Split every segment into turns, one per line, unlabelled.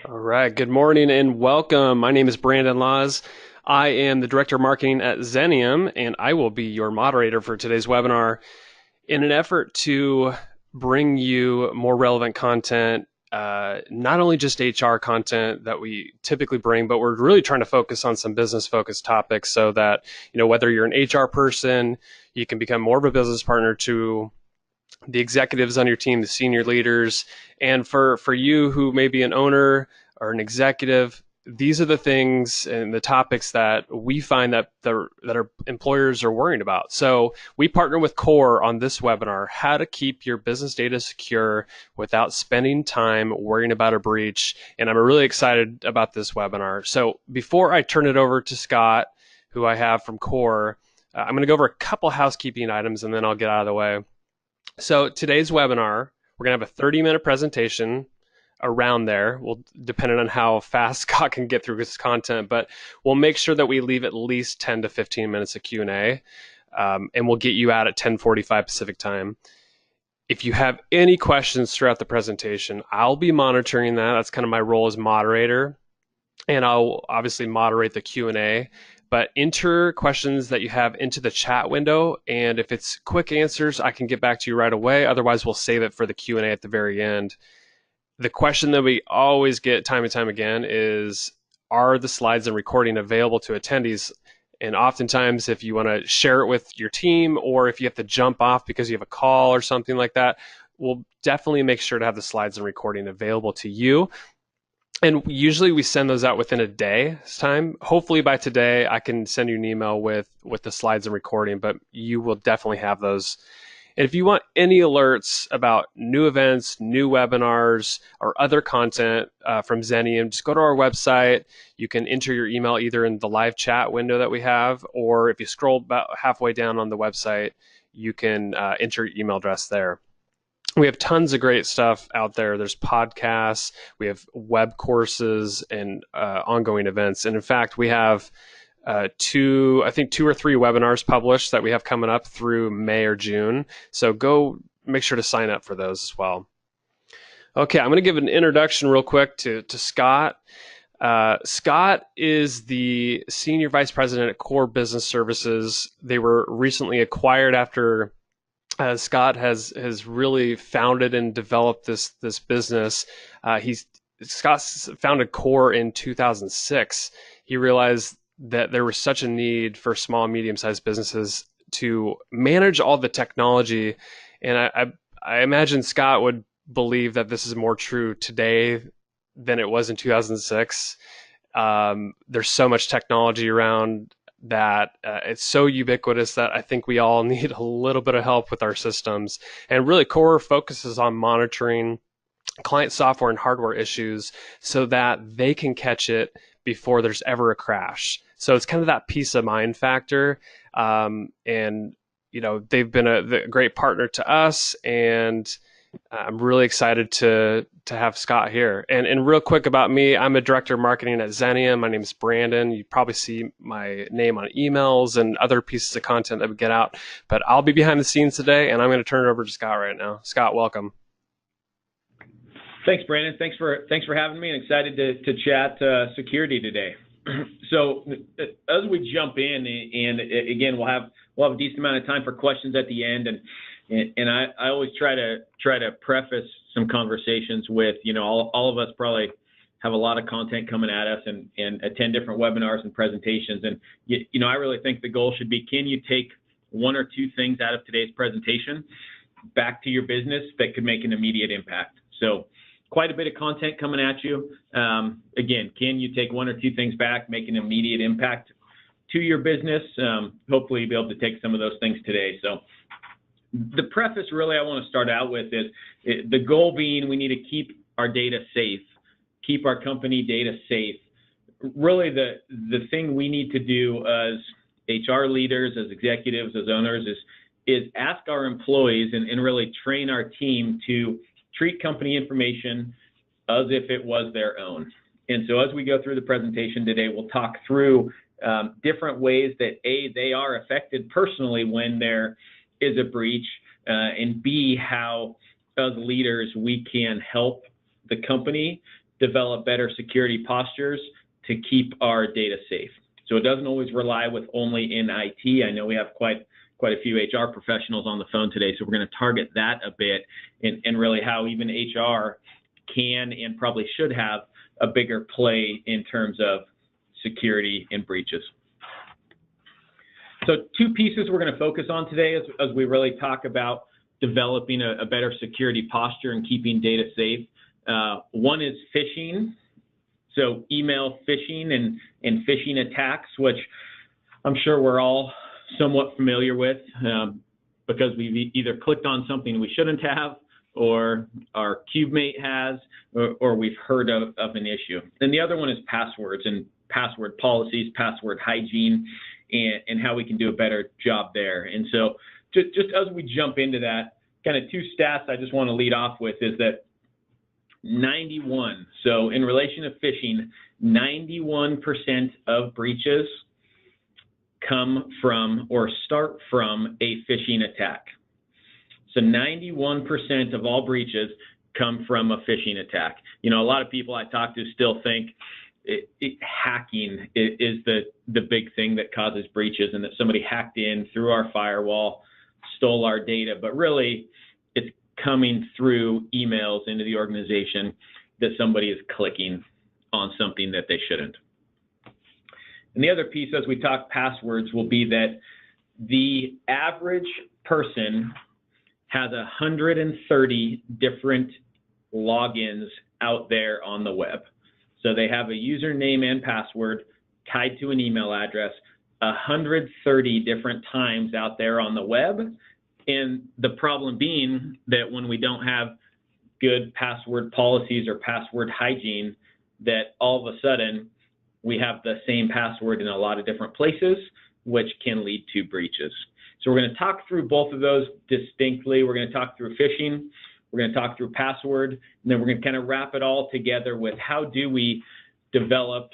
All right. Good morning and welcome. My name is Brandon Laws. I am the Director of Marketing at Xenium, and I will be your moderator for today's webinar in an effort to bring you more relevant content, not only just HR content that we typically bring, but we're really trying to focus on some business-focused topics so that, whether you're an HR person, you can become more of a business partner to the executives on your team, the senior leaders, and for you who may be an owner or an executive, these are the things and the topics that we find that our employers are worrying about. So we partner with Core on this webinar, how to keep your business data secure without spending time worrying about a breach. And I'm really excited about this webinar. So before I turn it over to Scott, who I have from Core, I'm going to go over a couple housekeeping items and then I'll get out of the way. So today's webinar, we're going to have a 30-minute presentation around there. Well, depending on how fast Scott can get through his content, but we'll make sure that we leave at least 10 to 15 minutes of Q&A, and we'll get you out at 10:45 Pacific time. If you have any questions throughout the presentation, I'll be monitoring that. That's kind of my role as moderator, and I'll obviously moderate the Q&A. But enter questions that you have into the chat window, and if it's quick answers, I can get back to you right away. Otherwise, we'll save it for the Q&A at the very end. The question that we always get time and time again is, are the slides and recording available to attendees? And oftentimes, if you want to share it with your team, or if you have to jump off because you have a call or something like that, we'll definitely make sure to have the slides and recording available to you. And usually we send those out within a day's time. Hopefully by today, I can send you an email with the slides and recording, but you will definitely have those. And if you want any alerts about new events, new webinars, or other content from Xenium, just go to our website. You can enter your email either in the live chat window that we have, or if you scroll about halfway down on the website, you can enter your email address there. We have tons of great stuff out there. There's podcasts, we have web courses, and ongoing events. And in fact, we have two or three webinars published that we have coming up through May or June. So go make sure to sign up for those as well. Okay, I'm going to give an introduction real quick to Scott. Scott is the Senior Vice President at Core Business Services. They were recently acquired after Scott has really founded and developed this business. Scott founded Core in 2006. He realized that there was such a need for small and medium-sized businesses to manage all the technology, and I imagine Scott would believe that this is more true today than it was in 2006. There's so much technology around that it's so ubiquitous that I think we all need a little bit of help with our systems. And really, Core focuses on monitoring client software and hardware issues so that they can catch it before there's ever a crash. So it's kind of that peace of mind factor. And, they've been a great partner to us, and I'm really excited to have Scott here. And real quick about me, I'm a director of marketing at Xenium. My name is Brandon. You probably see my name on emails and other pieces of content that we get out. But I'll be behind the scenes today, and I'm going to turn it over to Scott right now. Scott, welcome.
Thanks, Brandon. Thanks for having me, and excited to chat security today. So as we jump in, and again, we'll have a decent amount of time for questions at the end, and I always try to preface some conversations with, all of us probably have a lot of content coming at us and attend different webinars and presentations, and I really think the goal should be, can you take one or two things out of today's presentation back to your business that could make an immediate impact? So quite a bit of content coming at you. Again, can you take one or two things back, make an immediate impact to your business? Hopefully you'll be able to take some of those things today. So the preface really I want to start out with is the goal being we need to keep our data safe, keep our company data safe. Really the thing we need to do as HR leaders, as executives, as owners is ask our employees and really train our team to treat company information as if it was their own. And so as we go through the presentation today, we'll talk through different ways that A, they are affected personally when there is a breach, and B, how as leaders we can help the company develop better security postures to keep our data safe. So it doesn't always rely with only in IT. I know we have quite a few HR professionals on the phone today, so we're going to target that a bit, and really how even HR can and probably should have a bigger play in terms of security and breaches. So two pieces we're going to focus on today as we really talk about developing a better security posture and keeping data safe. One is phishing, so email phishing and phishing attacks, which I'm sure we're all somewhat familiar with because we've either clicked on something we shouldn't have, or our CubeMate has, or we've heard of an issue. And the other one is passwords and password policies, password hygiene, and how we can do a better job there. And so just as we jump into that, kind of two stats I just want to lead off with is that 91, so in relation to phishing, 91% of breaches come from or start from a phishing attack. So 91% of all breaches come from a phishing attack. You know, a lot of people I talk to still think hacking is the big thing that causes breaches, and that somebody hacked in through our firewall, stole our data, but really it's coming through emails into the organization that somebody is clicking on something that they shouldn't. And the other piece as we talk passwords will be that the average person has 130 different logins out there on the web. So they have a username and password tied to an email address 130 different times out there on the web. And the problem being that when we don't have good password policies or password hygiene, that all of a sudden we have the same password in a lot of different places, which can lead to breaches. So we're going to talk through both of those distinctly. We're going to talk through phishing, we're going to talk through password, and then we're going to kind of wrap it all together with how do we develop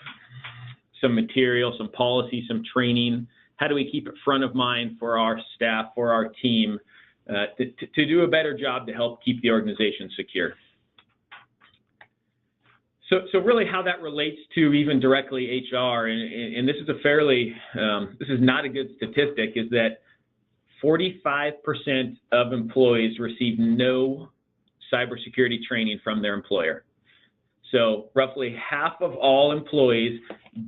some material, some policy, some training. How do we keep it front of mind for our staff, for our team, to do a better job to help keep the organization secure? So really how that relates to even directly HR, and this is a fairly, this is not a good statistic, is that 45% of employees receive no cybersecurity training from their employer. So roughly half of all employees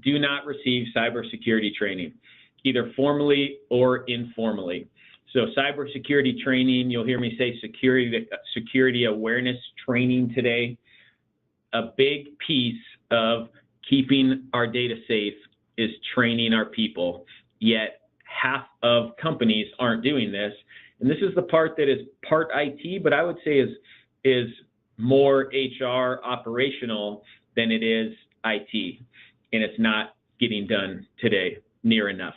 do not receive cybersecurity training, either formally or informally. So cybersecurity training, you'll hear me say security awareness training today. A big piece of keeping our data safe is training our people, yet half of companies aren't doing this. And this is the part that is part IT, but I would say is more HR operational than it is IT. And it's not getting done today near enough.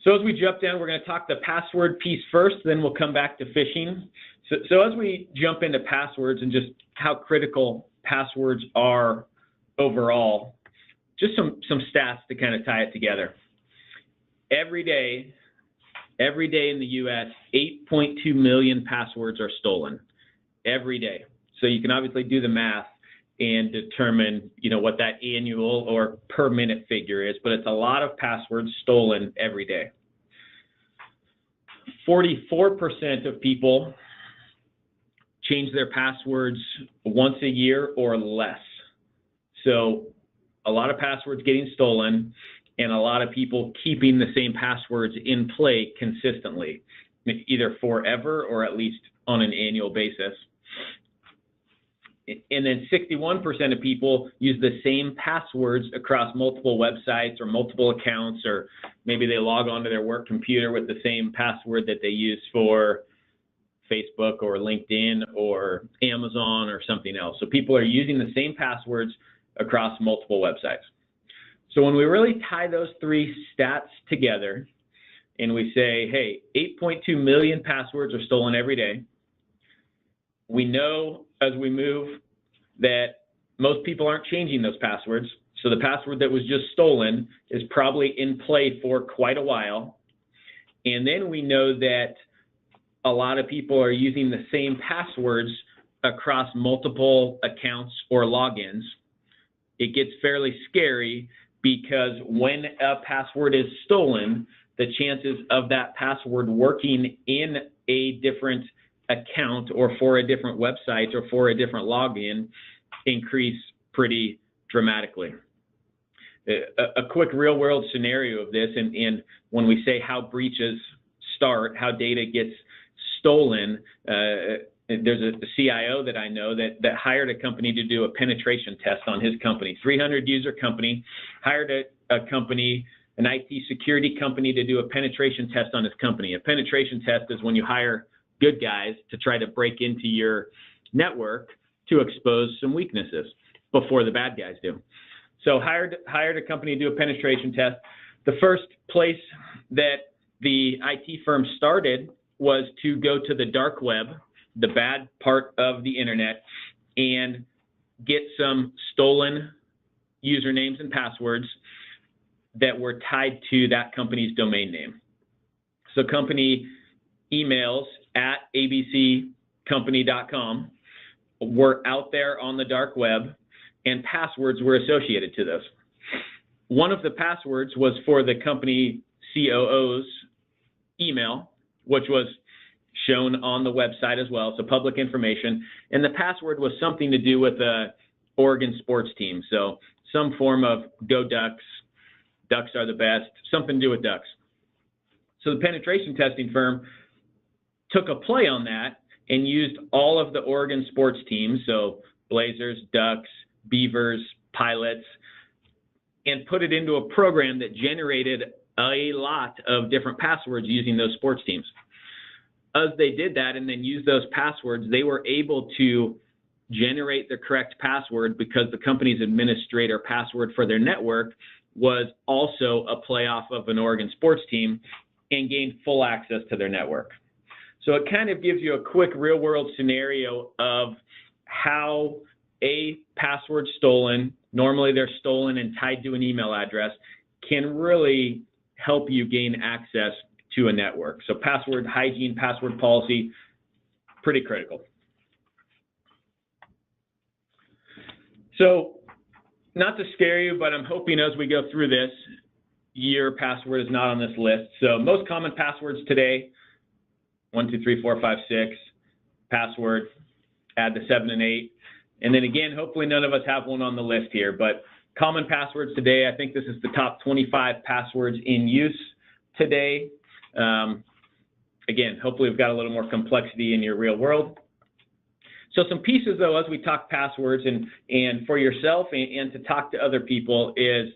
So as we jump down, we're going to talk the password piece first, then we'll come back to phishing. So as we jump into passwords and just how critical passwords are overall, just some stats to kind of tie it together. Every day in the U.S., 8.2 million passwords are stolen every day. So you can obviously do the math and determine, you know, what that annual or per minute figure is, but it's a lot of passwords stolen every day. 44% of people change their passwords once a year or less. So a lot of passwords getting stolen and a lot of people keeping the same passwords in play consistently, either forever or at least on an annual basis. And then 61% of people use the same passwords across multiple websites or multiple accounts, or maybe they log onto their work computer with the same password that they use for Facebook or LinkedIn or Amazon or something else. So people are using the same passwords across multiple websites. So when we really tie those three stats together and we say, hey, 8.2 million passwords are stolen every day, we know as we move that most people aren't changing those passwords. So the password that was just stolen is probably in play for quite a while. And then we know that a lot of people are using the same passwords across multiple accounts or logins, it gets fairly scary because when a password is stolen, the chances of that password working in a different account or for a different website or for a different login increase pretty dramatically. A quick real world scenario of this, and when we say how breaches start, how data gets stolen, there's a CIO that I know that hired a company to do a penetration test on his company, 300 user company, hired a company, an IT security company, to do a penetration test on his company. A penetration test is when you hire good guys to try to break into your network to expose some weaknesses before the bad guys do. So hired a company to do a penetration test. The first place that the IT firm started was to go to the dark web, the bad part of the internet, and get some stolen usernames and passwords that were tied to that company's domain name. So company emails at abccompany.com were out there on the dark web, and passwords were associated to those. One of the passwords was for the company COO's email, which was shown on the website as well, so public information. And the password was something to do with the Oregon sports team, so some form of go Ducks, Ducks are the best, something to do with Ducks. So the penetration testing firm took a play on that and used all of the Oregon sports teams, so Blazers, Ducks, Beavers, Pilots, and put it into a program that generated a lot of different passwords using those sports teams. As they did that and then used those passwords, they were able to generate the correct password because the company's administrator password for their network was also a playoff of an Oregon sports team, and gained full access to their network. So it kind of gives you a quick real-world scenario of how a password stolen, normally they're stolen and tied to an email address, can really help you gain access to a network. So password hygiene, password policy, pretty critical. So not to scare you, but I'm hoping as we go through this, your password is not on this list. So most common passwords today, 1, 2, 3, 4, 5, 6, password, add the 7 and 8. And then again, hopefully none of us have one on the list here, but common passwords today, I think this is the top 25 passwords in use today. Again, hopefully we've got a little more complexity in your real world. So some pieces though, as we talk passwords and for yourself and to talk to other people, is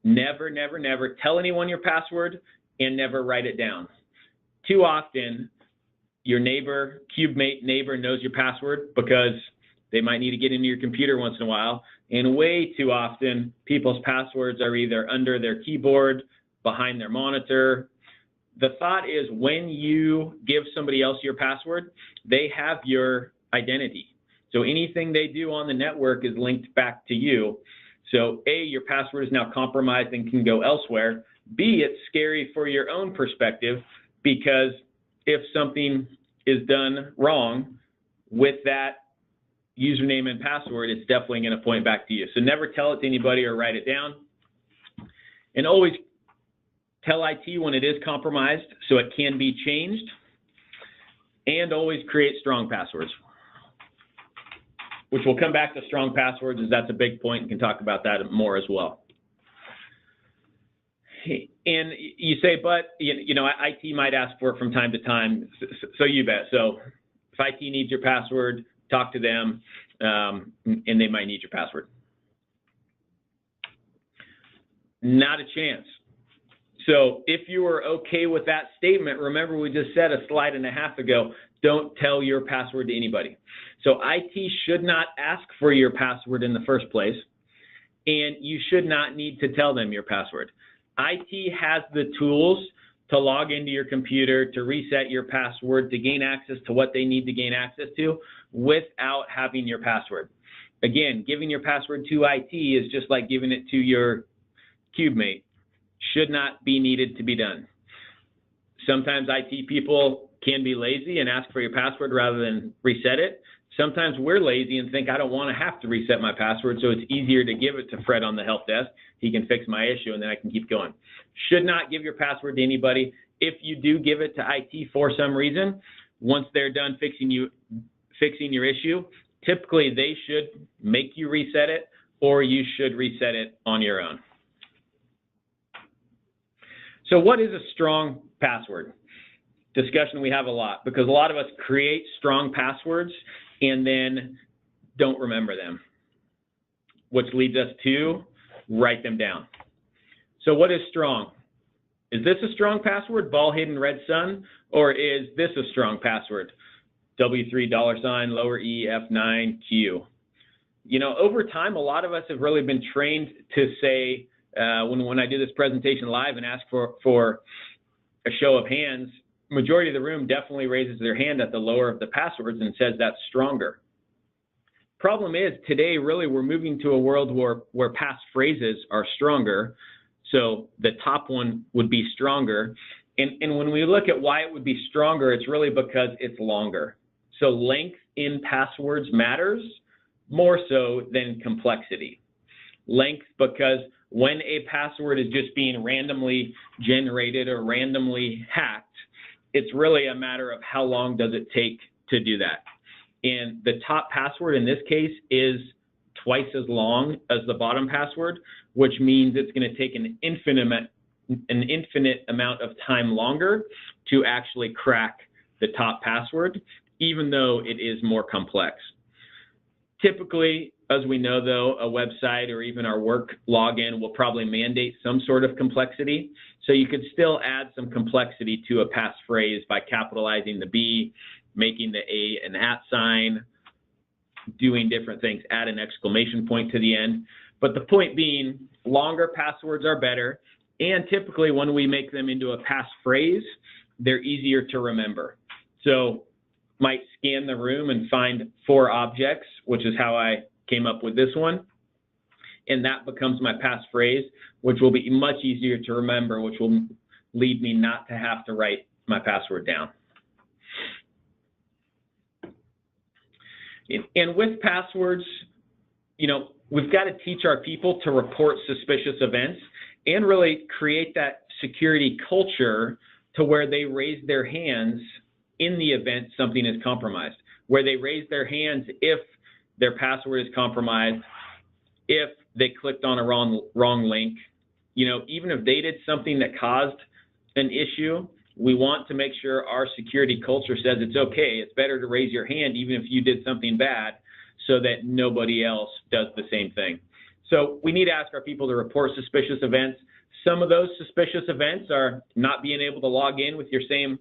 never, never, never tell anyone your password and never write it down. Too often, your neighbor, CubeMate neighbor knows your password because they might need to get into your computer once in a while. And way too often, people's passwords are either under their keyboard, behind their monitor. The thought is when you give somebody else your password, they have your identity. So anything they do on the network is linked back to you. So A, your password is now compromised and can go elsewhere. B, it's scary for your own perspective because if something is done wrong with that username and password, it's definitely going to point back to you. So never tell it to anybody or write it down. And always tell IT when it is compromised so it can be changed. And always create strong passwords, which we'll come back to strong passwords as that's a big point and can talk about that more as well. And you say, but, you know, IT might ask for it from time to time, so you bet. So if IT needs your password, talk to them, and they might need your password. Not a chance. So if you are okay with that statement, remember we just said a slide and a half ago, don't tell your password to anybody. So IT should not ask for your password in the first place, and you should not need to tell them your password. IT has the tools to log into your computer, to reset your password, to gain access to what they need to gain access to without having your password. Again, giving your password to IT is just like giving it to your CubeMate. Should not be needed to be done. Sometimes IT people can be lazy and ask for your password rather than reset it. Sometimes we're lazy and think I don't want to have to reset my password, so it's easier to give it to Fred on the help desk. He can fix my issue, and then I can keep going. Should not give your password to anybody. If you do give it to IT for some reason, once they're done fixing your issue, typically they should make you reset it, or you should reset it on your own. So what is a strong password? Discussion we have a lot, because a lot of us create strong passwords and then don't remember them, which leads us to write them down. So what is strong? Is this a strong password, ball hidden red sun, or is this a strong password, W3 $, lower E, F9, Q? You know, over time, a lot of us have really been trained to say, when I do this presentation live and ask for a show of hands, majority of the room definitely raises their hand at the lower of the passwords and says that's stronger. Problem is, today, really, we're moving to a world where passphrases are stronger. So the top one would be stronger. And when we look at why it would be stronger, it's really because it's longer. So length in passwords matters more so than complexity. Length, because when a password is just being randomly generated or randomly hacked, it's really a matter of how long does it take to do that. And the top password in this case is twice as long as the bottom password, which means it's going to take an infinite amount of time longer to actually crack the top password, even though it is more complex. Typically, as we know, though, a website or even our work login will probably mandate some sort of complexity. So you could still add some complexity to a passphrase by capitalizing the B, making the A an @ sign, doing different things, add an exclamation point to the end. But the point being, longer passwords are better. And typically, when we make them into a passphrase, they're easier to remember. So might scan the room and find 4 objects, which is how I came up with this one. And that becomes my passphrase, which will be much easier to remember, which will lead me not to have to write my password down. And with passwords, you know, we've got to teach our people to report suspicious events and really create that security culture to where they raise their hands in the event something is compromised, where they raise their hands if their password is compromised, if they clicked on a wrong link. You know, even if they did something that caused an issue, we want to make sure our security culture says it's okay. It's better to raise your hand even if you did something bad so that nobody else does the same thing. So we need to ask our people to report suspicious events. Some of those suspicious events are not being able to log in with your same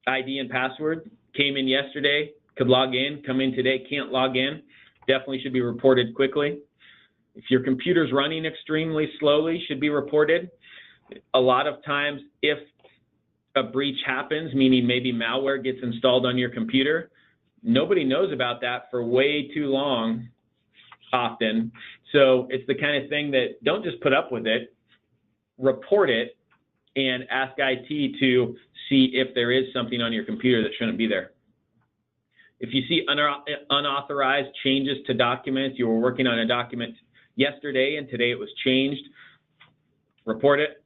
ID and password. Came in yesterday, could log in, come in today, can't log in. Definitely should be reported quickly. If your computer's running extremely slowly, should be reported. A lot of times, if a breach happens, meaning maybe malware gets installed on your computer, nobody knows about that for way too long often. So it's the kind of thing that don't just put up with it, report it, and ask IT to see if there is something on your computer that shouldn't be there. If you see unauthorized changes to documents, you were working on a document yesterday and today it was changed, report it.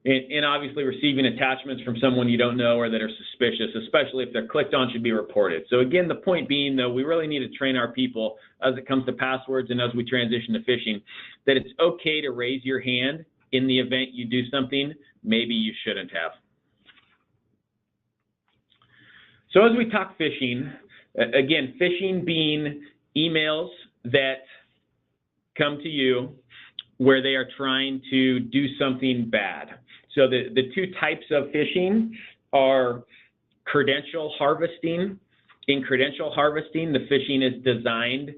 And obviously receiving attachments from someone you don't know or that are suspicious, especially if they're clicked on, should be reported. So again, the point being, though, we really need to train our people as it comes to passwords and as we transition to phishing, that it's okay to raise your hand in the event you do something maybe you shouldn't have. So as we talk phishing, again, phishing being emails that come to you where they are trying to do something bad. So the 2 types of phishing are credential harvesting. In credential harvesting, the phishing is designed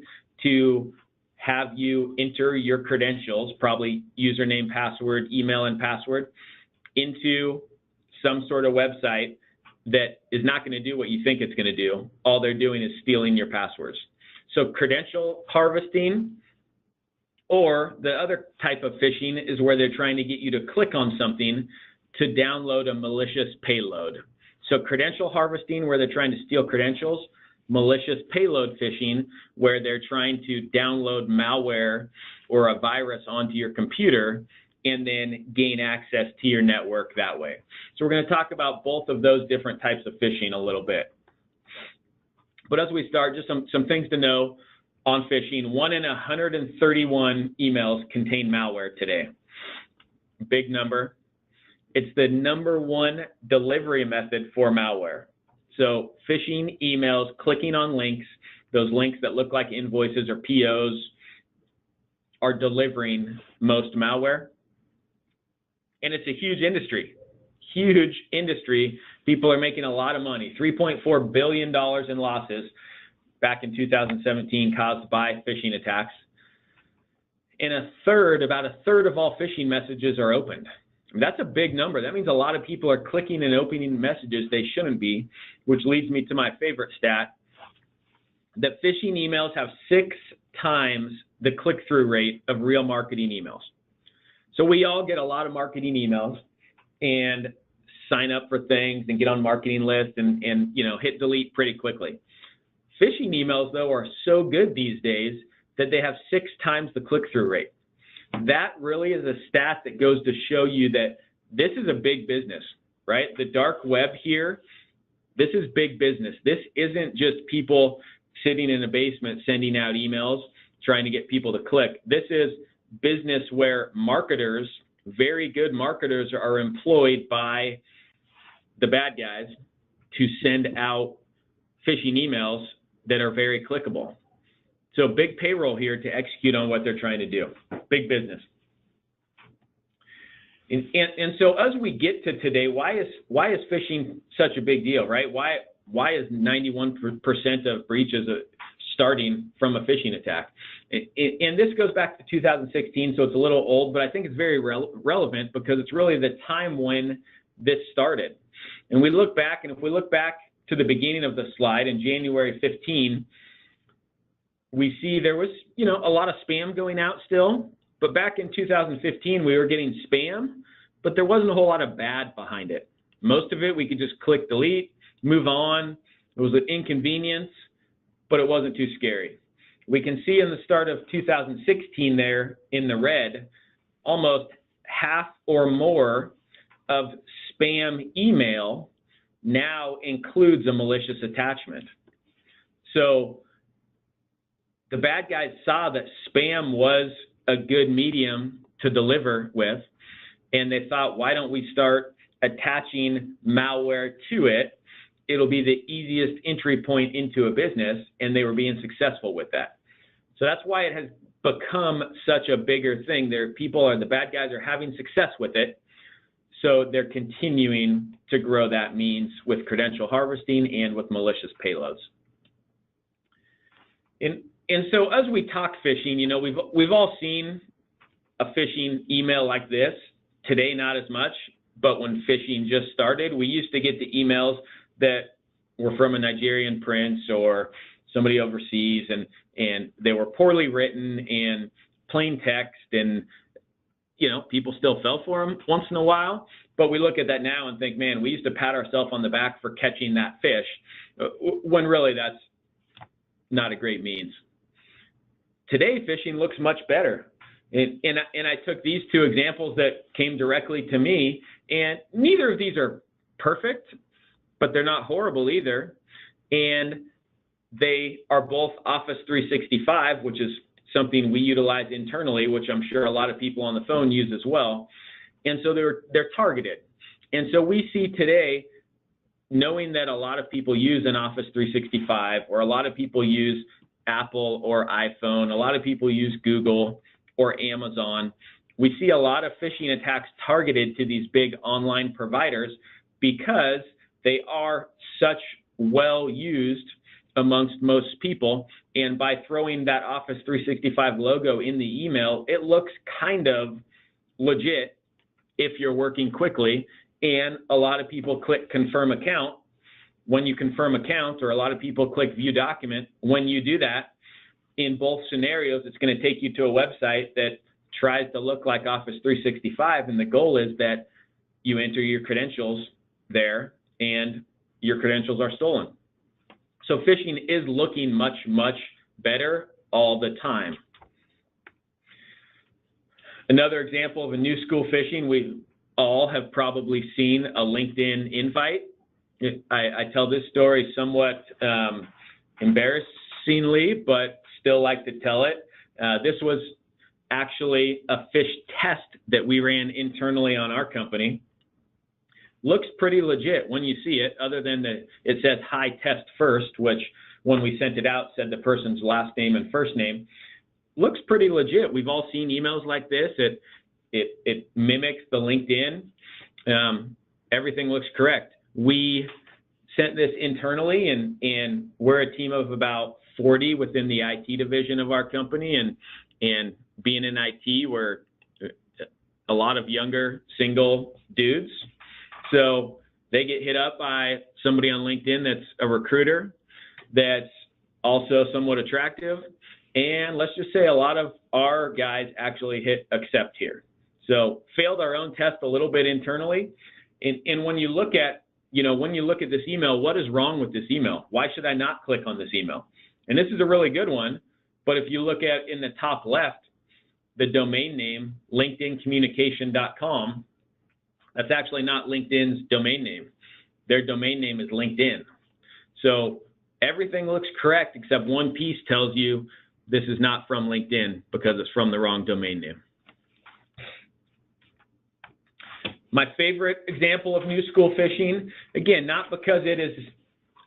to have you enter your credentials, probably username, password, email, and password, into some sort of website that is not going to do what you think it's going to do. All they're doing is stealing your passwords. So credential harvesting, or the other type of phishing is where they're trying to get you to click on something to download a malicious payload. So credential harvesting, where they're trying to steal credentials. malicious payload phishing, where they're trying to download malware or a virus onto your computer and then gain access to your network that way. So we're going to talk about both of those different types of phishing a little bit. But as we start, just some things to know on phishing. 1 in 131 emails contain malware today. Big number. It's the #1 delivery method for malware. So phishing emails, clicking on links, those links that look like invoices or POs, are delivering most malware. And it's a huge industry. Huge industry. People are making a lot of money. $3.4 billion in losses back in 2017 caused by phishing attacks. And about a third of all phishing messages are opened. That's a big number. That means a lot of people are clicking and opening messages they shouldn't be, which leads me to my favorite stat, that phishing emails have 6 times the click-through rate of real marketing emails. So we all get a lot of marketing emails and sign up for things and get on marketing lists and hit delete pretty quickly. Phishing emails, though, are so good these days that they have 6 times the click-through rate. That really is a stat that goes to show you that this is a big business, right? The dark web here, this is big business. This isn't just people sitting in a basement sending out emails trying to get people to click. This is business where marketers, very good marketers, are employed by the bad guys to send out phishing emails that are very clickable. So big payroll here to execute on what they're trying to do. Big business. And so as we get to today, why is phishing such a big deal, right? Why is 91% of breaches starting from a phishing attack? And this goes back to 2016, so it's a little old, but I think it's very relevant because it's really the time when this started. And we look back, and if we look back to the beginning of the slide in January 15, we see there was, a lot of spam going out still. But back in 2015, we were getting spam, but there wasn't a whole lot of bad behind it. Most of it, we could just click delete, move on. It was an inconvenience, but it wasn't too scary. We can see in the start of 2016 there in the red, almost half or more of spam email now includes a malicious attachment. So the bad guys saw that spam was a good medium to deliver with, and they thought, why don't we start attaching malware to it? It'll be the easiest entry point into a business, and they were being successful with that. So that's why it has become such a bigger thing. The bad guys are having success with it, so they're continuing to grow that means with credential harvesting and with malicious payloads. And so as we talk phishing, we've all seen a phishing email like this. Today, not as much, but when phishing just started, we used to get the emails that were from a Nigerian prince or somebody overseas, and they were poorly written and plain text, and people still fell for them once in a while. But we look at that now and think, man, we used to pat ourselves on the back for catching that fish, when really that's not a great means. Today, phishing looks much better. And I took these 2 examples that came directly to me, and neither of these are perfect, but they're not horrible either. And they are both Office 365, which is something we utilize internally, which I'm sure a lot of people on the phone use as well. And so they're targeted. And so we see today, knowing that a lot of people use an Office 365, or a lot of people use Apple or iPhone, a lot of people use Google or Amazon, we see a lot of phishing attacks targeted to these big online providers because they are such well used amongst most people. And by throwing that Office 365 logo in the email, it looks kind of legit if you're working quickly. And a lot of people click confirm account when you confirm account, or a lot of people click view document. When you do that, in both scenarios, it's going to take you to a website that tries to look like Office 365, and the goal is that you enter your credentials there and your credentials are stolen. So phishing is looking much, much better all the time. Another example of a new school phishing, we all have probably seen a LinkedIn invite. I tell this story somewhat embarrassingly, but still like to tell it. This was actually a phish test that we ran internally on our company. Looks pretty legit when you see it, other than that it says hi test first, which when we sent it out said the person's last name and first name. Looks pretty legit. We've all seen emails like this. It mimics the LinkedIn. Everything looks correct. We sent this internally, and we're a team of about 40 within the IT division of our company, and being in IT, we're a lot of younger single dudes. So they get hit up by somebody on LinkedIn that's a recruiter that's also somewhat attractive. And let's just say a lot of our guys actually hit accept here. So failed our own test a little bit internally. And when you look at, this email, what is wrong with this email? Why should I not click on this email? And this is a really good one. But if you look at in the top left, the domain name, linkedin-communication.com, that's actually not LinkedIn's domain name. Their domain name is LinkedIn. So everything looks correct except one piece tells you this is not from LinkedIn because it's from the wrong domain name. My favorite example of new school phishing, again, not because it is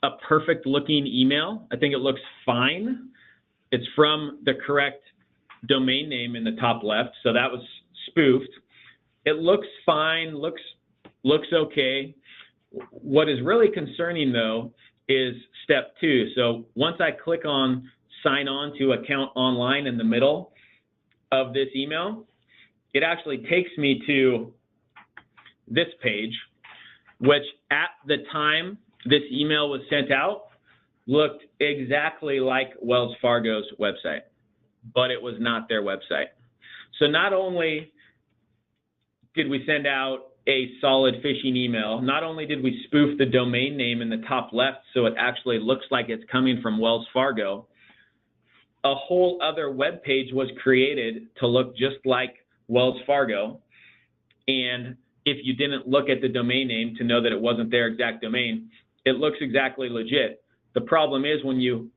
a perfect looking email. I think it looks fine. It's from the correct domain name in the top left, so that was spoofed. It looks fine, looks okay. What is really concerning though is step 2. So once I click on sign on to account online in the middle of this email, it actually takes me to this page, which at the time this email was sent out looked exactly like Wells Fargo's website, but it was not their website. So not only did we send out a solid phishing email, not only did we spoof the domain name in the top left so it actually looks like it's coming from Wells Fargo, a whole other web page was created to look just like Wells Fargo. And if you didn't look at the domain name to know that it wasn't their exact domain, it looks exactly legit. The problem is when you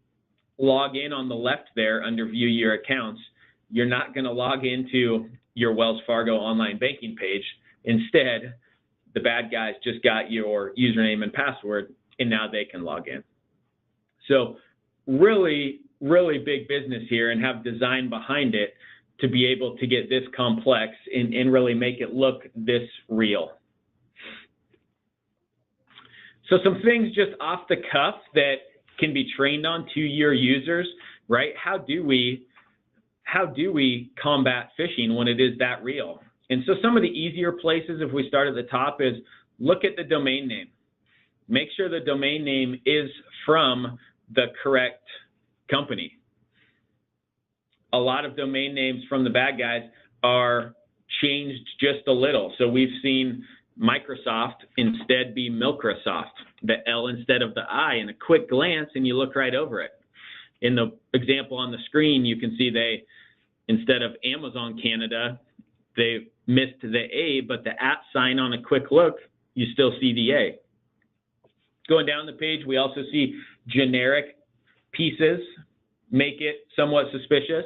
log in on the left there under view your accounts, you're not going to log into your Wells Fargo online banking page. Instead, the bad guys just got your username and password, and now they can log in. So really, really big business here, and have design behind it to be able to get this complex and really make it look this real. So some things just off the cuff that can be trained on to your users, right? How do we combat phishing when it is that real? And so some of the easier places, if we start at the top, is look at the domain name. Make sure the domain name is from the correct company. A lot of domain names from the bad guys are changed just a little. So we've seen Microsoft instead be Milcrosoft, the L instead of the I, in a quick glance, and you look right over it. In the example on the screen, you can see they, instead of Amazon Canada, they missed the A, but the @ sign on a quick look, you still see the A. Going down the page, we also see generic pieces make it somewhat suspicious.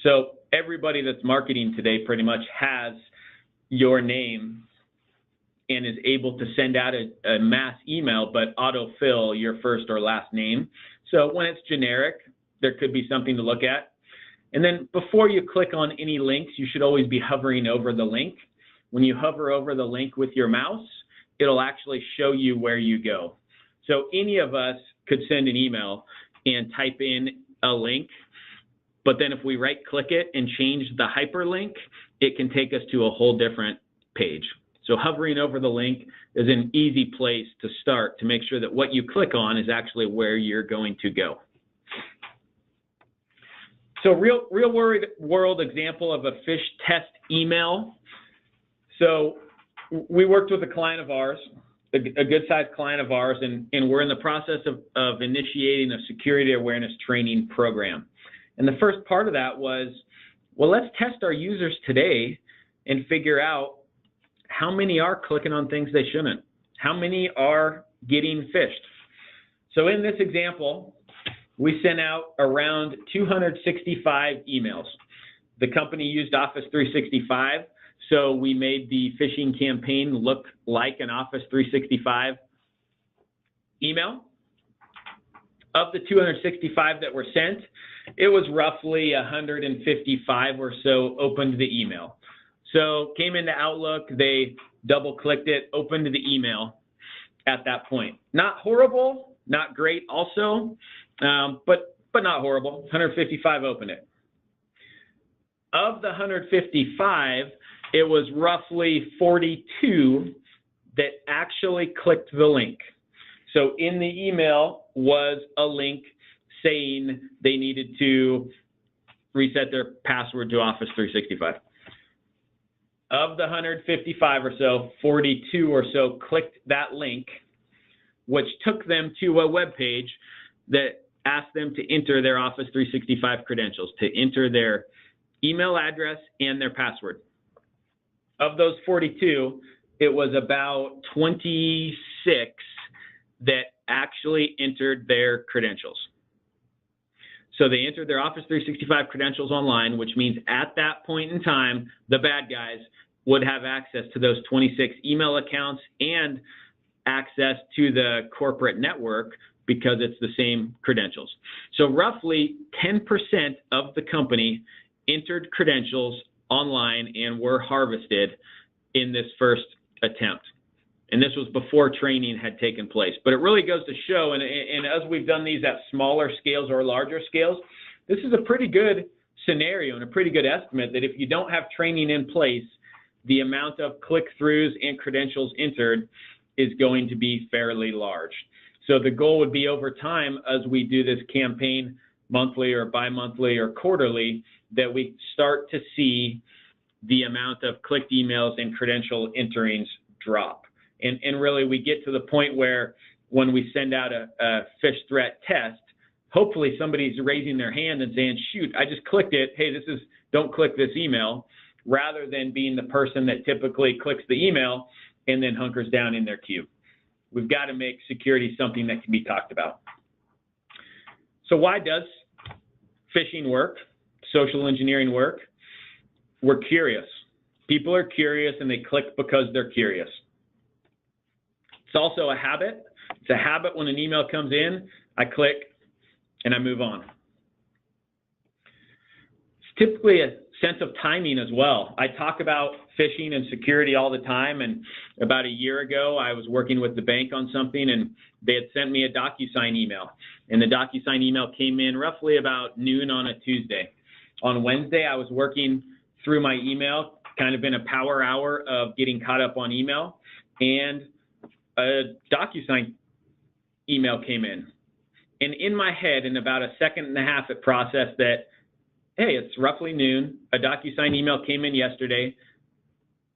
So everybody that's marketing today pretty much has your name and is able to send out a mass email, but autofill your first or last name. So when it's generic, there could be something to look at. And then before you click on any links, you should always be hovering over the link. When you hover over the link with your mouse, it'll actually show you where you go. So any of us could send an email and type in a link, but then if we right click it and change the hyperlink, it can take us to a whole different page. So hovering over the link is an easy place to start to make sure that what you click on is actually where you're going to go. So real world example of a phish test email. So we worked with a client of ours. a good-sized client of ours, and we're in the process of initiating a security awareness training program. And the first part of that was, well, let's test our users today and figure out how many are clicking on things they shouldn't. How many are getting phished? So in this example, we sent out around 265 emails. The company used Office 365, so we made the phishing campaign look like an Office 365 email. Of the 265 that were sent, it was roughly 155 or so opened the email. So came into Outlook, they double-clicked it, opened the email at that point. Not horrible, not great also, but not horrible. 155 opened it. Of the 155, it was roughly 42 that actually clicked the link. So in the email was a link saying they needed to reset their password to Office 365. Of the 155 or so, 42 or so clicked that link, which took them to a web page that asked them to enter their Office 365 credentials, to enter their email address and their password. Of those 42, it was about 26 that actually entered their credentials. So they entered their Office 365 credentials online, which means at that point in time, the bad guys would have access to those 26 email accounts and access to the corporate network because it's the same credentials. So roughly 10% of the company entered credentials online and were harvested in this first attempt. And this was before training had taken place. But it really goes to show, and as we've done these at smaller scales or larger scales, this is a pretty good scenario and a pretty good estimate that if you don't have training in place, the amount of click-throughs and credentials entered is going to be fairly large. So the goal would be over time, as we do this campaign monthly or bi-monthly or quarterly, that we start to see the amount of clicked emails and credential enterings drop. And really we get to the point where when we send out a phish threat test, hopefully somebody's raising their hand and saying, shoot, I just clicked it. Hey, don't click this email, rather than being the person that typically clicks the email and then hunkers down in their queue. We've got to make security something that can be talked about. So why does phishing work? Social engineering work? We're curious. People are curious and they click because they're curious. It's also a habit. It's a habit when an email comes in, I click and I move on. It's typically a sense of timing as well. I talk about phishing and security all the time, and about a year ago I was working with the bank on something and they had sent me a DocuSign email, and the DocuSign email came in roughly about noon on a Tuesday. On Wednesday I was working through my email, kind of in a power hour of getting caught up on email, and a DocuSign email came in. And in my head, in about a second and a half, it processed that, hey, it's roughly noon. A DocuSign email came in yesterday.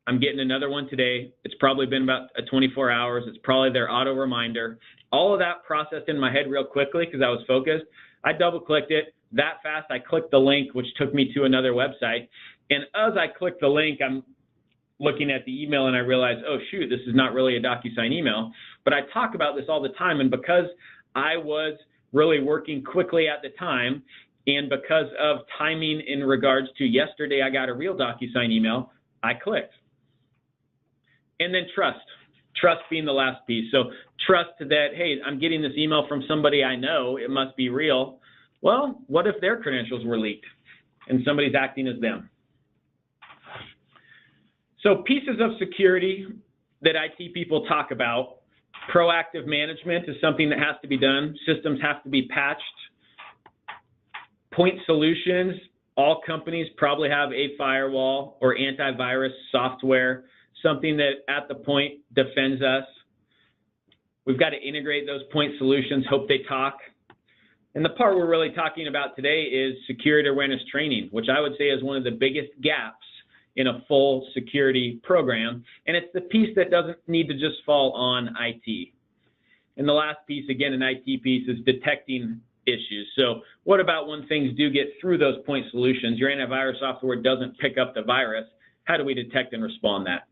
I'm getting another one today. It's probably been about 24 hours. It's probably their auto reminder. All of that processed in my head real quickly because I was focused. I double-clicked it. That fast, I clicked the link, which took me to another website. And as I clicked the link, I'm looking at the email and I realized, oh, shoot, this is not really a DocuSign email. But I talk about this all the time. And because I was really working quickly at the time, and because of timing in regards to yesterday, I got a real DocuSign email, I clicked. And then trust being the last piece. So trust that, hey, I'm getting this email from somebody I know, it must be real. Well, what if their credentials were leaked and somebody's acting as them? So pieces of security that IT people talk about, proactive management is something that has to be done. Systems have to be patched. Point solutions, all companies probably have a firewall or antivirus software, something that at the point defends us. We've got to integrate those point solutions, hope they talk. And the part we're really talking about today is security awareness training, which I would say is one of the biggest gaps in a full security program. And it's the piece that doesn't need to just fall on IT. And the last piece, again, an IT piece, is detecting issues. So what about when things do get through those point solutions? Your antivirus software doesn't pick up the virus. How do we detect and respond that?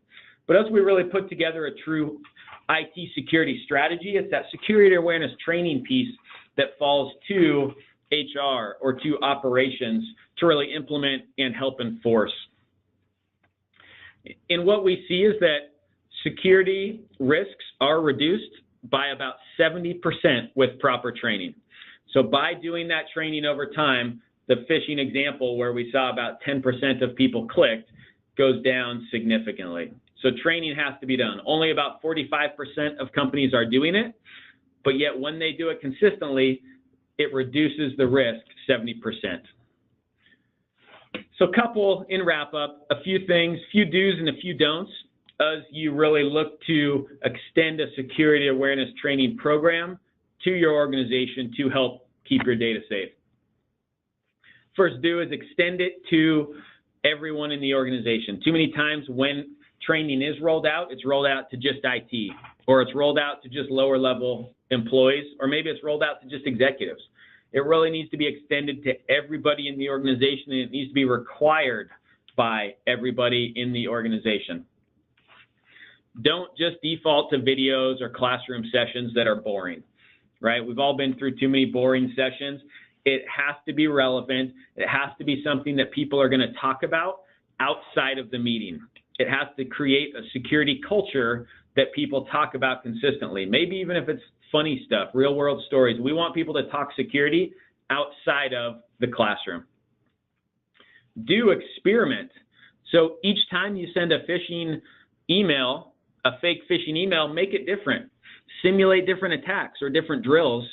But as we really put together a true IT security strategy, it's that security awareness training piece that falls to HR or to operations to really implement and help enforce. And what we see is that security risks are reduced by about 70% with proper training. So by doing that training over time, the phishing example where we saw about 10% of people clicked goes down significantly. So training has to be done. Only about 45% of companies are doing it, but yet when they do it consistently, it reduces the risk 70%. So in wrap up, a few things, few do's and a few don'ts as you really look to extend a security awareness training program to your organization to help keep your data safe. First do is extend it to everyone in the organization. Too many times when training is rolled out, it's rolled out to just IT, or it's rolled out to just lower level employees, or maybe it's rolled out to just executives. It really needs to be extended to everybody in the organization, and it needs to be required by everybody in the organization. Don't just default to videos or classroom sessions that are boring, right? We've all been through too many boring sessions. It has to be relevant. It has to be something that people are going to talk about outside of the meeting. It has to create a security culture that people talk about consistently. Maybe even if it's funny stuff, real world stories. We want people to talk security outside of the classroom. Do experiment. So each time you send a phishing email, a fake phishing email, make it different. Simulate different attacks or different drills.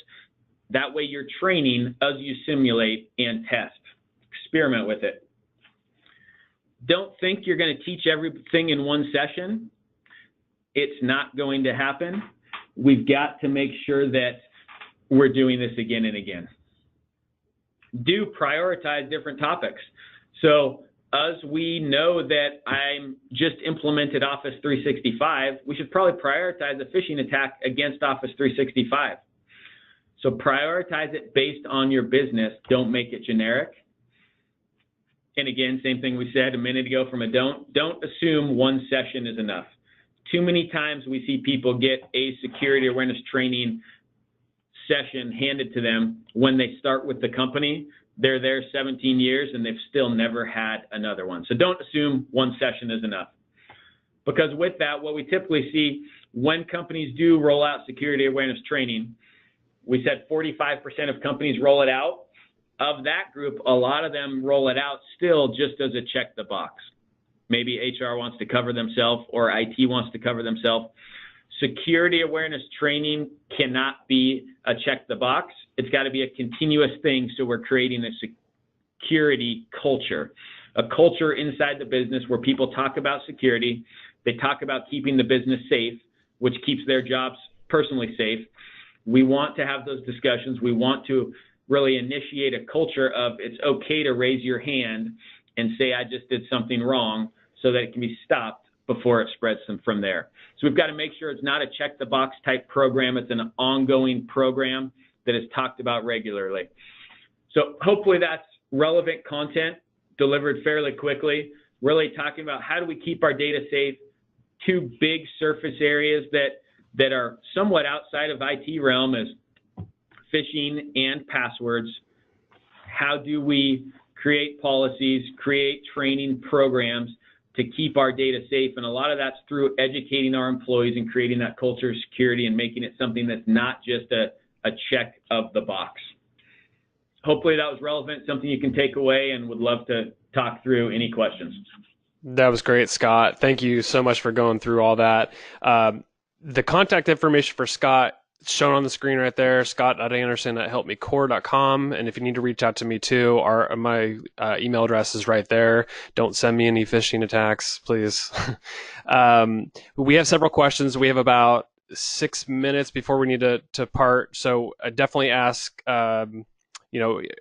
That way you're training as you simulate and test. Experiment with it. Don't think you're going to teach everything in one session. It's not going to happen. We've got to make sure that we're doing this again and again. Do prioritize different topics. So as we know that I'm just implemented Office 365, we should probably prioritize a phishing attack against Office 365. So prioritize it based on your business. Don't make it generic. And again, same thing we said a minute ago from a don't. Don't assume one session is enough. Too many times we see people get a security awareness training session handed to them when they start with the company. They're there 17 years and they've still never had another one. So don't assume one session is enough. Because with that, what we typically see when companies do roll out security awareness training, we said 45% of companies roll it out. Of that group, a lot of them roll it out still just as a check the box. Maybe HR wants to cover themselves or IT wants to cover themselves. Security awareness training cannot be a check the box. It's got to be a continuous thing, so we're creating a security culture, a culture inside the business where people talk about security, they talk about keeping the business safe, which keeps their jobs personally safe. We want to have those discussions. We want to really initiate a culture of it's okay to raise your hand and say, I just did something wrong, so that it can be stopped before it spreads from there. So we've got to make sure it's not a check the box type program. It's an ongoing program that is talked about regularly. So hopefully that's relevant content delivered fairly quickly, really talking about how do we keep our data safe, two big surface areas that are somewhat outside of IT realm is phishing and passwords. How do we create policies, create training programs to keep our data safe? And a lot of that's through educating our employees and creating that culture of security and making it something that's not just a check of the box. Hopefully that was relevant, something you can take away, and would love to talk through any questions.
That was great, Scott. Thank you so much for going through all that. The contact information for Scott shown on the screen right there, scott.anderson@helpmecore.com. And if you need to reach out to me too, my email address is right there. Don't send me any phishing attacks, please. We have several questions. We have about 6 minutes before we need to part. So definitely ask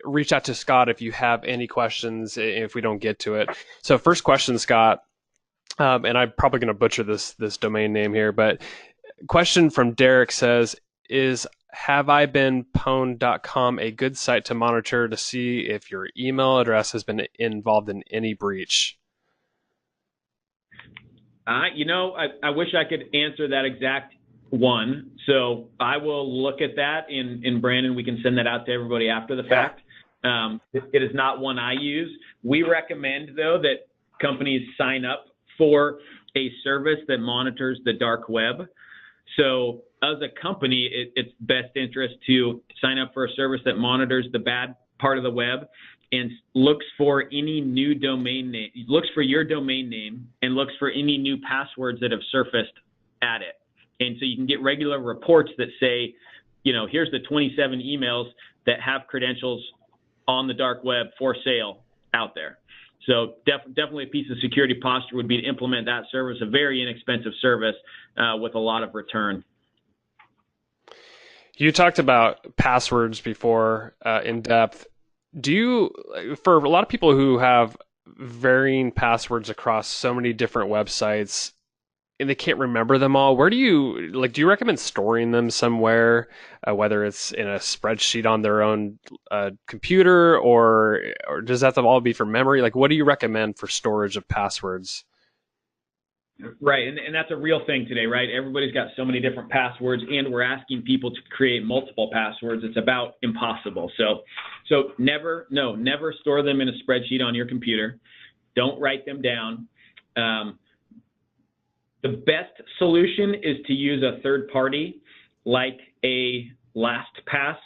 reach out to Scott if you have any questions if we don't get to it. So first question, Scott, and I'm probably going to butcher this domain name here, but question from Derek says, is haveibeenpwned.com a good site to monitor to see if your email address has been involved in any breach?
I wish I could answer that exact one. So I will look at that, and Brandon, we can send that out to everybody after the fact. It is not one I use. We recommend, though, that companies sign up for a service that monitors the dark web. So as a company, it's best interest to sign up for a service that monitors the bad part of the web and looks for any new domain name, looks for your domain name and looks for any new passwords that have surfaced at it. And so you can get regular reports that say, here's the 27 emails that have credentials on the dark web for sale out there. So definitely a piece of security posture would be to implement that service, a very inexpensive service with a lot of return.
You talked about passwords before in depth. For a lot of people who have varying passwords across so many different websites and they can't remember them all, do you recommend storing them somewhere, whether it's in a spreadsheet on their own computer or does that all be from memory? Like, what do you recommend for storage of passwords?
Right, and that's a real thing today, right? Everybody's got so many different passwords, and we're asking people to create multiple passwords. It's about impossible. So never store them in a spreadsheet on your computer. Don't write them down. The best solution is to use a third party like a LastPass.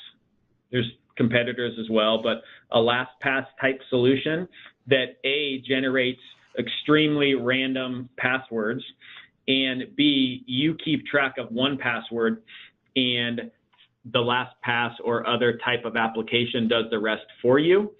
There's competitors as well, but a LastPass type solution that generates extremely random passwords, and B, you keep track of one password and the LastPass or other type of application does the rest for you.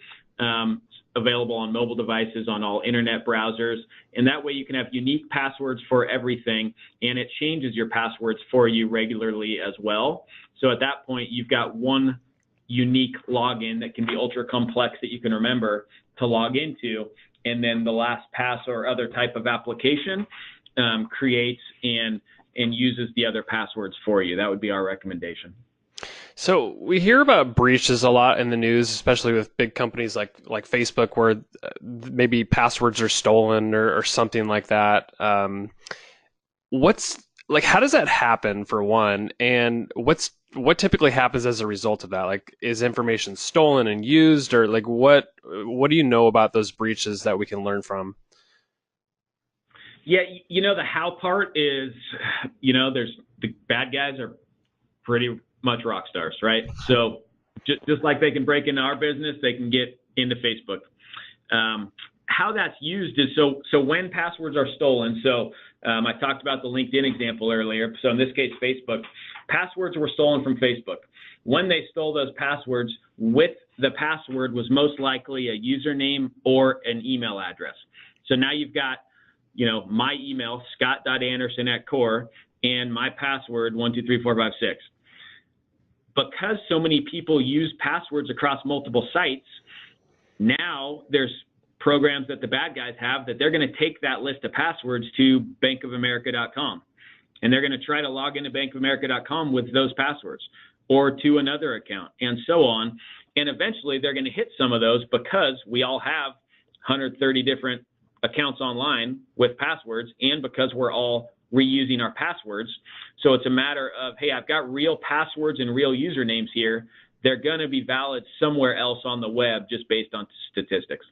Available on mobile devices, on all internet browsers, and that way you can have unique passwords for everything, and it changes your passwords for you regularly as well. So at that point, you've got one unique login that can be ultra complex that you can remember to log into, and then the LastPass or other type of application creates and uses the other passwords for you. That would be our recommendation.
So we hear about breaches a lot in the news, especially with big companies like Facebook, where maybe passwords are stolen or something like that. How does that happen, for one? And what typically happens as a result of that? Like, is information stolen and used, or like what do you know about those breaches that we can learn from?
Yeah, the how part is, there's the bad guys are pretty much rock stars, right? So just like they can break into our business, they can get into Facebook. How that's used is so when passwords are stolen. So I talked about the LinkedIn example earlier. So in this case, Facebook, passwords were stolen from Facebook. When they stole those passwords, with the password was most likely a username or an email address. So now you've got, my email, scott.anderson@core, and my password, 123456. Because so many people use passwords across multiple sites, now there's programs that the bad guys have that they're going to take that list of passwords to bankofamerica.com. And they're going to try to log into bankofamerica.com with those passwords or to another account and so on. And eventually they're going to hit some of those because we all have 130 different accounts online with passwords, and because we're all reusing our passwords. So it's a matter of, hey, I've got real passwords and real usernames here. They're going to be valid somewhere else on the web just based on statistics.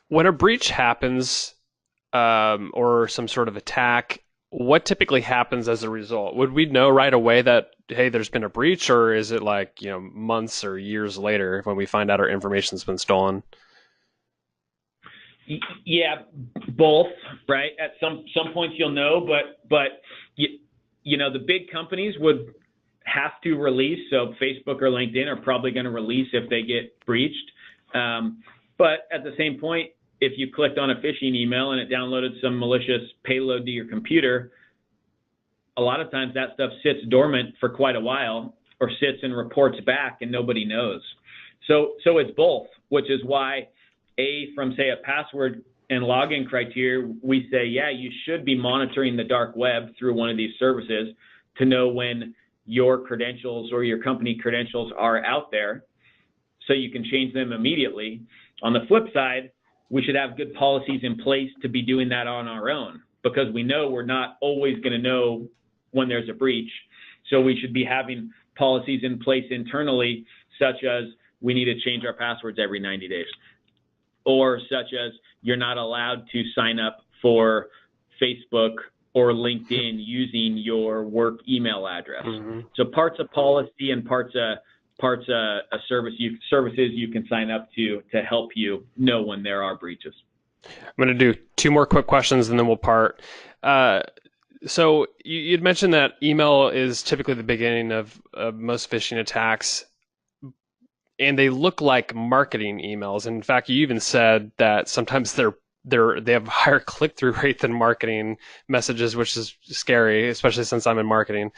When a breach happens or some sort of attack, what typically happens as a result? Would we know right away that, hey, there's been a breach, or is it like, months or years later when we find out our information's been stolen?
Yeah, both, right? At some points you'll know, but the big companies would have to release. So Facebook or LinkedIn are probably going to release if they get breached. But at the same point, if you clicked on a phishing email and it downloaded some malicious payload to your computer, a lot of times that stuff sits dormant for quite a while, or sits and reports back and nobody knows. So it's both, which is why from say a password and login criteria, we say, yeah, you should be monitoring the dark web through one of these services to know when your credentials or your company credentials are out there so you can change them immediately. On the flip side, we should have good policies in place to be doing that on our own, because we know we're not always going to know when there's a breach. So we should be having policies in place internally, such as we need to change our passwords every 90 days, or such as you're not allowed to sign up for Facebook or LinkedIn using your work email address. Mm-hmm. So parts of policy and parts of services you can sign up to help you know when there are breaches.
I'm going to do 2 more quick questions and then we'll part. So you'd mentioned that email is typically the beginning of most phishing attacks, and they look like marketing emails. In fact, you even said that sometimes they have a higher click-through rate than marketing messages, which is scary, especially since I'm in marketing.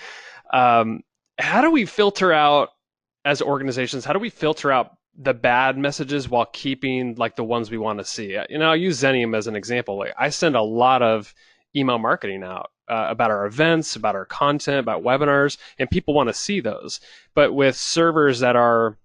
How do we filter out, as organizations, how do we filter out the bad messages while keeping like the ones we want to see? I'll use Xenium as an example. Like, I send a lot of email marketing out about our events, about our content, about webinars, and people want to see those. But with servers that are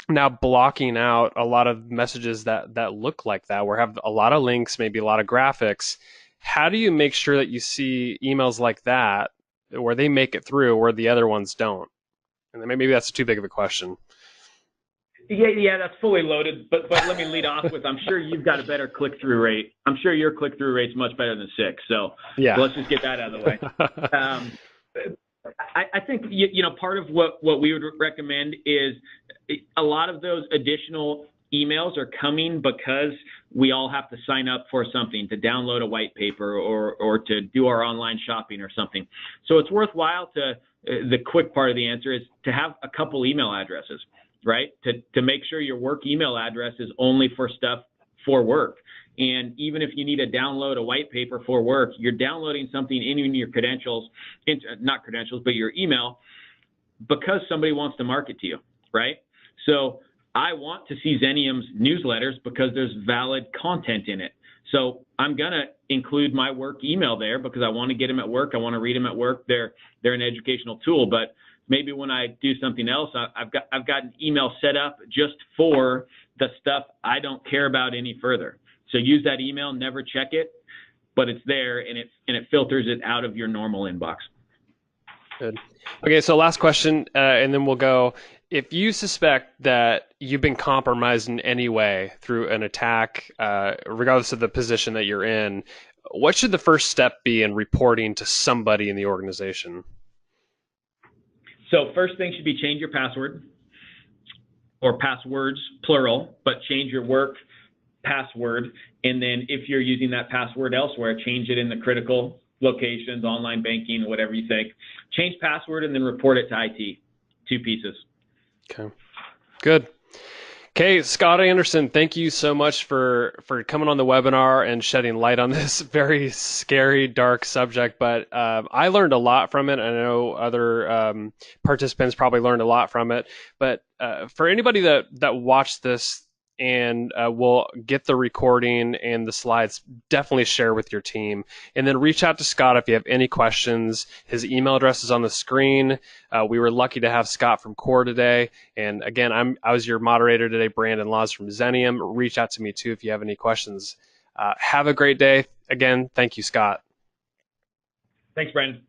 now blocking out a lot of messages that look like that, where have a lot of links, maybe a lot of graphics, how do you make sure that you see emails like that where they make it through where the other ones don't? And then maybe that's too big of a question.
Yeah, that's fully loaded. But let me lead off with, I'm sure you've got a better click-through rate. I'm sure your click-through rate's much better than 6. So yeah, let's just get that out of the way. I think part of what we would recommend is a lot of those additional emails are coming because we all have to sign up for something, to download a white paper or to do our online shopping or something. So it's worthwhile the quick part of the answer is to have a couple email addresses, right? To make sure your work email address is only for stuff for work. And even if you need to download a white paper for work, you're downloading something in your credentials, not credentials, but your email, because somebody wants to market to you, right? So I want to see Xenium's newsletters because there's valid content in it. So I'm going to include my work email there because I want to get them at work. I want to read them at work. They're an educational tool. But maybe when I do something else, I've got an email set up just for the stuff I don't care about any further. So use that email, never check it, but it's there and it filters it out of your normal inbox.
Good. Okay, so last question, and then we'll go. If you suspect that you've been compromised in any way through an attack, regardless of the position that you're in, what should the first step be in reporting to somebody in the organization?
So first thing should be change your password, or passwords, plural, but change your work password. And then if you're using that password elsewhere, change it in the critical locations, online banking, whatever you think. Change password and then report it to IT. 2 pieces.
Okay, good. Okay, Scott Anderson, thank you so much for coming on the webinar and shedding light on this very scary, dark subject. But I learned a lot from it. I know other participants probably learned a lot from it. But for anybody that watched this and will get the recording and the slides, definitely share with your team. And then reach out to Scott if you have any questions. His email address is on the screen. We were lucky to have Scott from Core today. And again, I was your moderator today, Brandon Laws from Xenium. Reach out to me too if you have any questions. Have a great day. Again, thank you, Scott.
Thanks, Brandon.